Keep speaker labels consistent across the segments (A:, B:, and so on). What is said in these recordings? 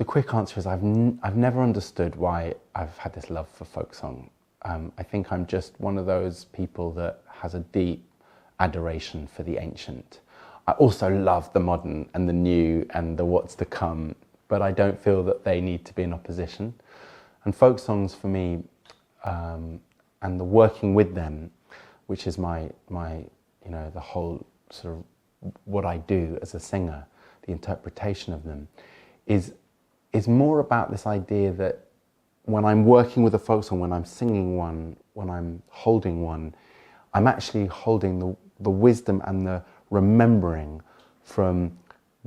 A: The quick answer is I've never understood why I've had this love for folk song. I think I'm just one of those people that has a deep adoration for the ancient. I also love the modern and the new and the what's to come, but I don't feel that they need to be in opposition. And folk songs for me, and the working with them, which is my the whole sort of what I do as a singer, the interpretation of them, is more about this idea that when I'm working with a folk song, when I'm singing one, when I'm holding one, I'm actually holding the wisdom and the remembering from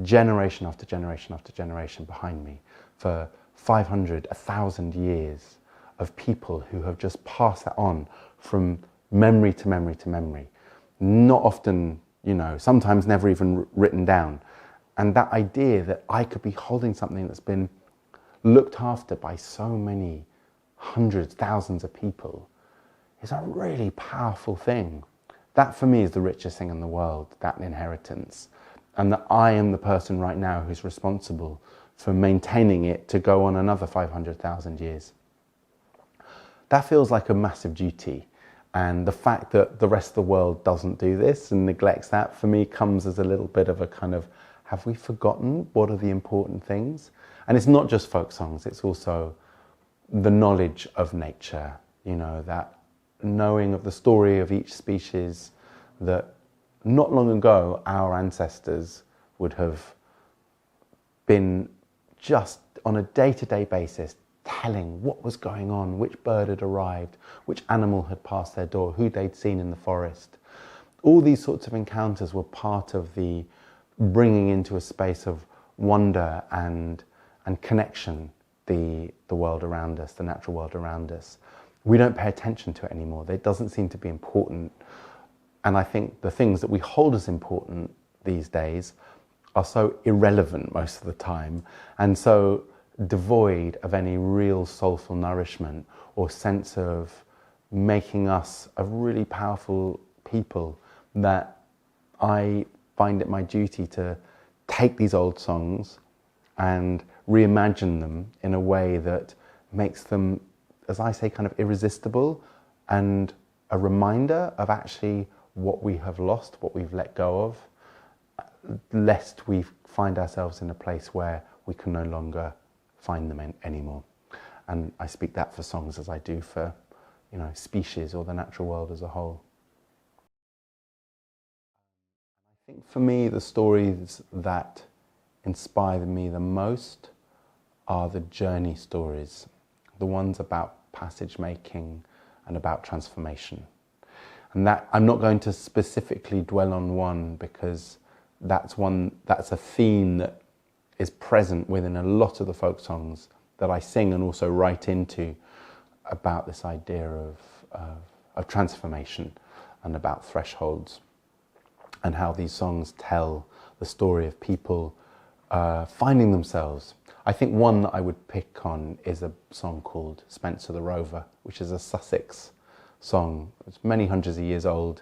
A: generation after generation after generation behind me for 500, 1,000 years of people who have just passed that on from memory to memory to memory. Not often, sometimes never even written down. And that idea that I could be holding something that's been looked after by so many hundreds, thousands of people is a really powerful thing. That for me is the richest thing in the world, that inheritance. And that I am the person right now who's responsible for maintaining it to go on another 500,000 years. That feels like a massive duty. And the fact that the rest of the world doesn't do this and neglects that, for me, comes as a little bit of a kind of, have we forgotten what are the important things? And it's not just folk songs, it's also the knowledge of nature, that knowing of the story of each species, that not long ago our ancestors would have been just on a day-to-day basis telling what was going on, which bird had arrived, which animal had passed their door, who they'd seen in the forest. All these sorts of encounters were part of the bringing into a space of wonder and connection the world around us, the natural world around us. We don't pay attention to it anymore. It doesn't seem to be important. And I think the things that we hold as important these days are so irrelevant most of the time, and so devoid of any real soulful nourishment or sense of making us a really powerful people, that I find it my duty to take these old songs and reimagine them in a way that makes them, as I say, kind of irresistible and a reminder of actually what we have lost, what we've let go of, lest we find ourselves in a place where we can no longer find them anymore. And I speak that for songs as I do for, species or the natural world as a whole. I think for me, the stories that inspire me the most are the journey stories, the ones about passage making and about transformation. And that I'm not going to specifically dwell on one, because that's a theme that is present within a lot of the folk songs that I sing and also write into, about this idea of transformation and about thresholds, and how these songs tell the story of people finding themselves. I think one that I would pick on is a song called Spencer the Rover, which is a Sussex song. It's many hundreds of years old,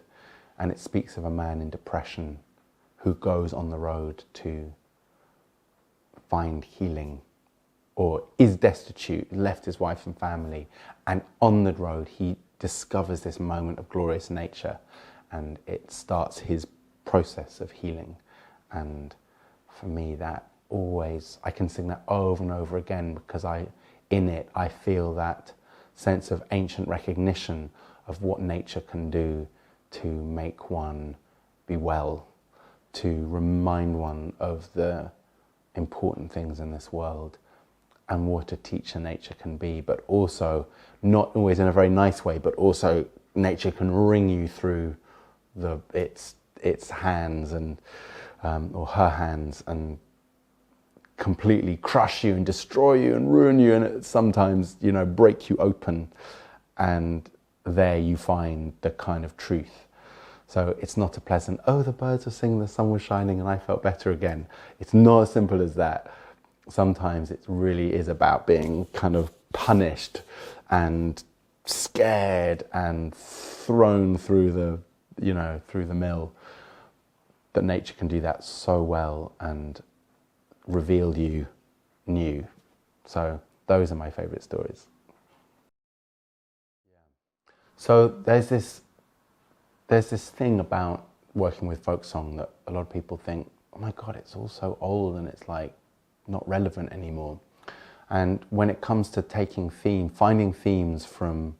A: and it speaks of a man in depression who goes on the road to find healing, or is destitute, left his wife and family, and on the road he discovers this moment of glorious nature, and it starts his process of healing. And for me, that always, I can sing that over and over again, because in it I feel that sense of ancient recognition of what nature can do to make one be well, to remind one of the important things in this world and what a teacher nature can be, but also not always in a very nice way, but also nature can wring you through its hands and or her hands, and completely crush you and destroy you and ruin you, and sometimes break you open, and there you find the kind of truth. So it's not a pleasant, oh, the birds were singing, the sun was shining, and I felt better again. It's not as simple as that. Sometimes it really is about being kind of punished and scared and thrown through the mill. That nature can do that so well and reveal you new So those are my favourite stories. So there's this thing about working with folk song that a lot of people think, oh my God, it's all so old and it's like not relevant anymore. And when it comes to finding themes from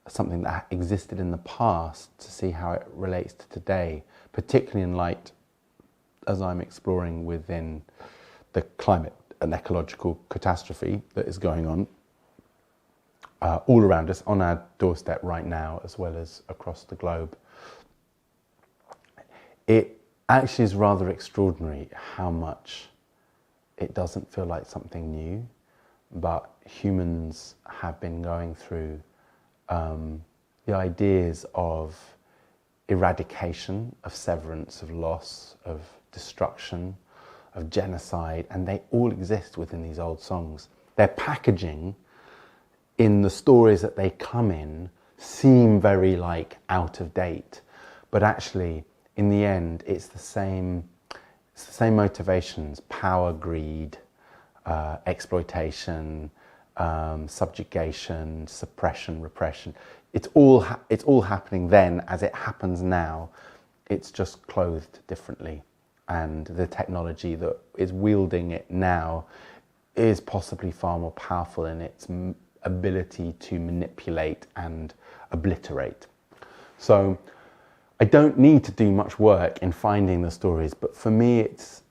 A: something that existed in the past to see how it relates to today, particularly in light, as I'm exploring within the climate and ecological catastrophe that is going on all around us, on our doorstep right now, as well as across the globe. It actually is rather extraordinary how much it doesn't feel like something new, but humans have been going through the ideas of eradication, of severance, of loss, of destruction, of genocide, and they all exist within these old songs. Their packaging in the stories that they come in seem very like out of date, but actually in the end it's the same motivations: power, greed, exploitation, subjugation, suppression, repression. It's all happening then as it happens now. It's just clothed differently, and the technology that is wielding it now is possibly far more powerful in its ability to manipulate and obliterate. So I don't need to do much work in finding the stories, but for me it's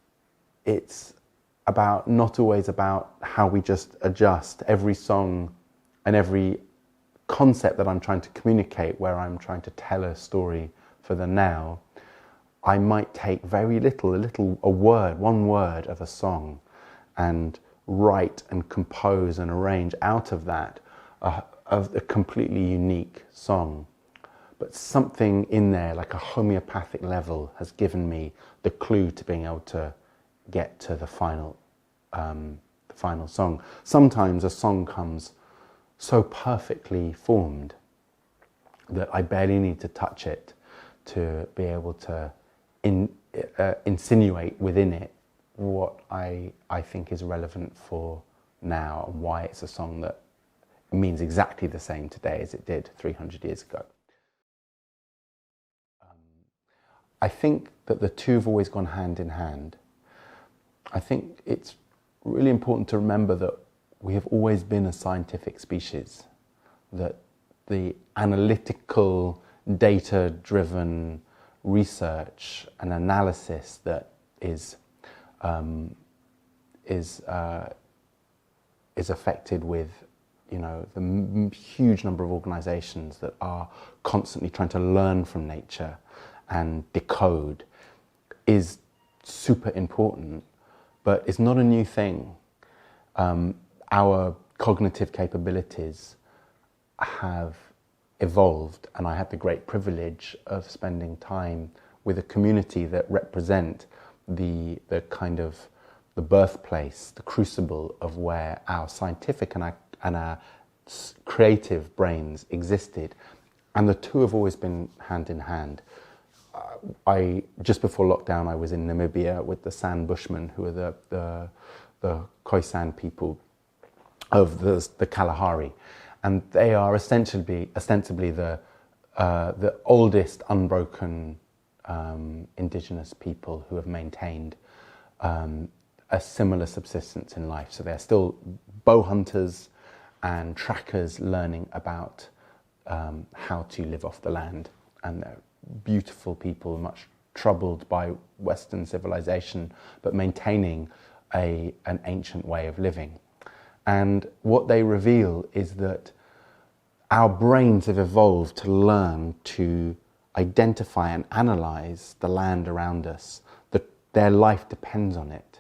A: about, not always about how we just adjust every song and every concept that I'm trying to communicate, where I'm trying to tell a story for the now. I might take very little, one word of a song, and write and compose and arrange out of that a completely unique song. But something in there, like a homeopathic level, has given me the clue to being able to get to the final song. Sometimes a song comes so perfectly formed that I barely need to touch it to be able to insinuate within it what I think is relevant for now, and why it's a song that means exactly the same today as it did 300 years ago. I think that the two have always gone hand in hand. I think it's really important to remember that we have always been a scientific species, that the analytical, data-driven research and analysis that is affected with, the huge number of organisations that are constantly trying to learn from nature and decode, is super important, but it's not a new thing. Our cognitive capabilities have evolved, and I had the great privilege of spending time with a community that represent the kind of the birthplace, the crucible of where our scientific and our creative brains existed, and the two have always been hand in hand. Just before lockdown, I was in Namibia with the San Bushmen, who are the Khoisan people of the Kalahari, and they are ostensibly the oldest unbroken indigenous people who have maintained a similar subsistence in life. So they're still bow hunters and trackers, learning about how to live off the land, and they're beautiful people, much troubled by Western civilization, but maintaining an ancient way of living. And what they reveal is that our brains have evolved to learn to identify and analyze the land around us. Their life depends on it.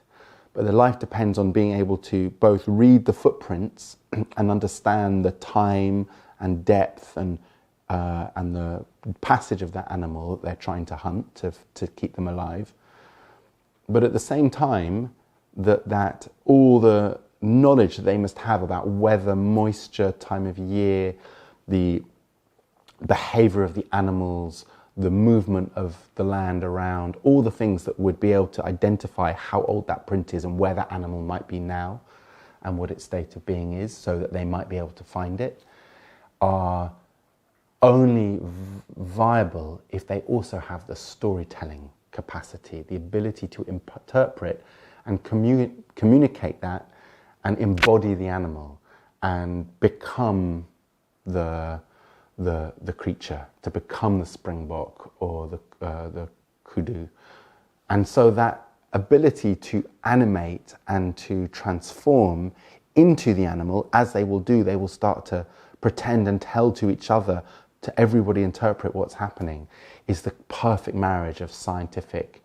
A: But their life depends on being able to both read the footprints and understand the time and depth and the passage of that animal that they're trying to hunt to keep them alive. But at the same time, that all the knowledge that they must have about weather, moisture, time of year, the behavior of the animals, the movement of the land around, all the things that would be able to identify how old that print is and where that animal might be now, and what its state of being is, so that they might be able to find it, are only viable if they also have the storytelling capacity, the ability to interpret and communicate that and embody the animal and become the creature, to become the springbok or the kudu. And so that ability to animate and to transform into the animal, as they will do, they will start to pretend and tell to each other, to everybody interpret what's happening, is the perfect marriage of scientific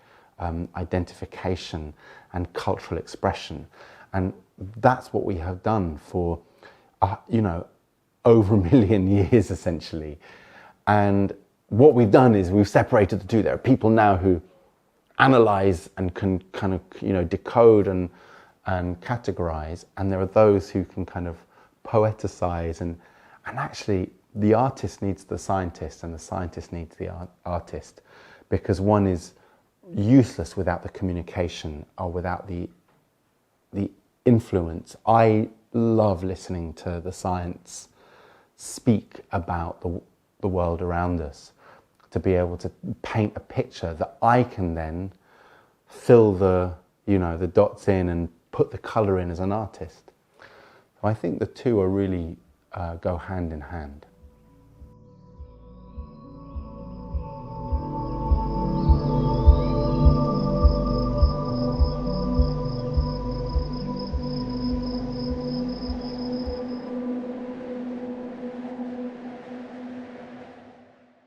A: identification and cultural expression. And that's what we have done for, over 1 million years, essentially. And what we've done is we've separated the two. There are people now who analyze and can kind of, decode and categorize, and there are those who can kind of poeticize, and actually the artist needs the scientist and the scientist needs the artist, because one is useless without the communication or without the influence. I love listening to the science speak about the world around us, to be able to paint a picture that I can then fill the dots in and put the colour in as an artist. So I think the two are really go hand in hand.